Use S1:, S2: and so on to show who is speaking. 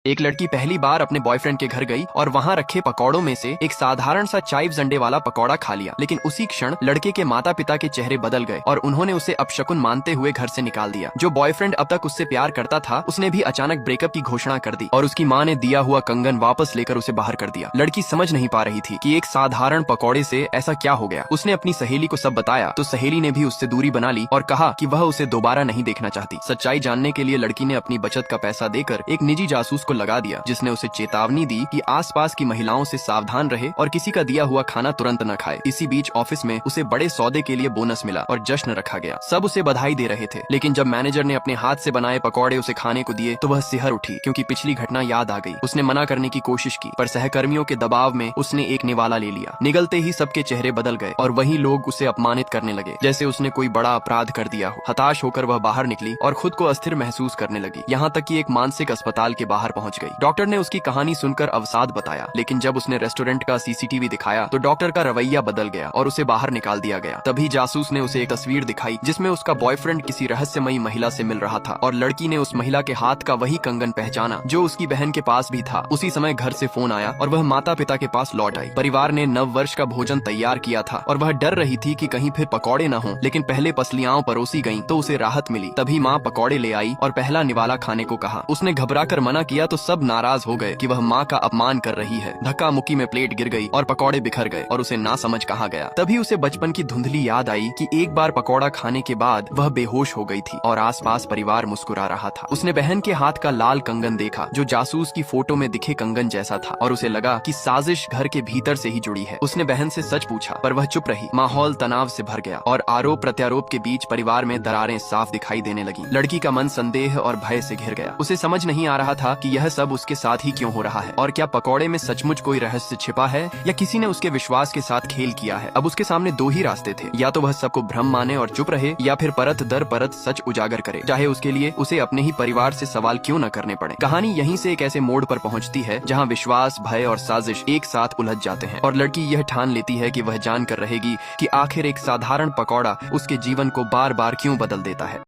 S1: एक लड़की पहली बार अपने बॉयफ्रेंड के घर गई और वहाँ रखे पकौड़ों में से एक साधारण सा चाइव्स अंडे वाला पकौड़ा खा लिया। लेकिन उसी क्षण लड़के के माता पिता के चेहरे बदल गए और उन्होंने उसे अपशकुन मानते हुए घर से निकाल दिया। जो बॉयफ्रेंड अब तक उससे प्यार करता था, उसने भी अचानक ब्रेकअप की घोषणा कर दी और उसकी माँ ने दिया हुआ कंगन वापस लेकर उसे बाहर कर दिया। लड़की समझ नहीं पा रही थी कि एक साधारण पकौड़े से ऐसा क्या हो गया। उसने अपनी सहेली को सब बताया तो सहेली ने भी उससे दूरी बना ली और कहा कि वह उसे दोबारा नहीं देखना चाहती। सच्चाई जानने के लिए लड़की ने अपनी बचत का पैसा देकर एक निजी जासूस को लगा दिया, जिसने उसे चेतावनी दी कि आसपास की महिलाओं से सावधान रहे और किसी का दिया हुआ खाना तुरंत न खाए। इसी बीच ऑफिस में उसे बड़े सौदे के लिए बोनस मिला और जश्न रखा गया। सब उसे बधाई दे रहे थे, लेकिन जब मैनेजर ने अपने हाथ से बनाए पकौड़े उसे खाने को दिए तो वह सिहर उठी, क्योंकि पिछली घटना याद आ गई। उसने मना करने की कोशिश की, पर सहकर्मियों के दबाव में उसने एक निवाला ले लिया। निगलते ही सबके चेहरे बदल गए और वही लोग उसे अपमानित करने लगे, जैसे उसने कोई बड़ा अपराध कर दिया हो। हताश होकर वह बाहर निकली और खुद को अस्थिर महसूस करने लगी, यहाँ तक कि एक मानसिक अस्पताल के बाहर पहुंच गई। डॉक्टर ने उसकी कहानी सुनकर अवसाद बताया, लेकिन जब उसने रेस्टोरेंट का सीसीटीवी दिखाया तो डॉक्टर का रवैया बदल गया और उसे बाहर निकाल दिया गया। तभी जासूस ने उसे एक तस्वीर दिखाई जिसमें उसका बॉयफ्रेंड किसी रहस्यमयी महिला से मिल रहा था और लड़की ने उस महिला के हाथ का वही कंगन पहचाना जो उसकी बहन के पास भी था। उसी समय घर से फोन आया और वह माता पिता के पास लौट आई। परिवार ने नव वर्ष का भोजन तैयार किया था और वह डर रही थी कि कहीं फिर पकौड़े न हों, लेकिन पहले पसलियां परोसी गईं तो उसे राहत मिली। तभी माँ पकौड़े ले आई और पहला निवाला खाने को कहा। उसने घबराकर मना किया तो सब नाराज हो गए कि वह माँ का अपमान कर रही है। धक्का मुक्की में प्लेट गिर गई और पकौड़े बिखर गए और उसे ना समझ कहा गया। तभी उसे बचपन की धुंधली याद आई कि एक बार पकौड़ा खाने के बाद वह बेहोश हो गई थी और आसपास परिवार मुस्कुरा रहा था। उसने बहन के हाथ का लाल कंगन देखा जो जासूस की फोटो में दिखे कंगन जैसा था और उसे लगा कि साजिश घर के भीतर से ही जुड़ी है। उसने बहन से सच पूछा पर वह चुप रही। माहौल तनाव से भर गया और आरोप प्रत्यारोप के बीच परिवार में दरारें साफ दिखाई देने लगी। लड़की का मन संदेह और भय से घिर गया। उसे समझ नहीं आ रहा था कि यह सब उसके साथ ही क्यों हो रहा है और क्या पकौड़े में सचमुच कोई रहस्य छिपा है या किसी ने उसके विश्वास के साथ खेल किया है। अब उसके सामने दो ही रास्ते थे, या तो वह सबको भ्रम माने और चुप रहे या फिर परत दर परत सच उजागर करे, चाहे उसके लिए उसे अपने ही परिवार से सवाल क्यों न करने पड़े। कहानी यहीं से एक ऐसे मोड़ पर पहुंचती है जहां विश्वास, भय और साजिश एक साथ उलझ जाते हैं और लड़की यह ठान लेती है कि वह जानकर रहेगी कि आखिर एक साधारण पकौड़ा उसके जीवन को बार बार क्यों बदल देता है।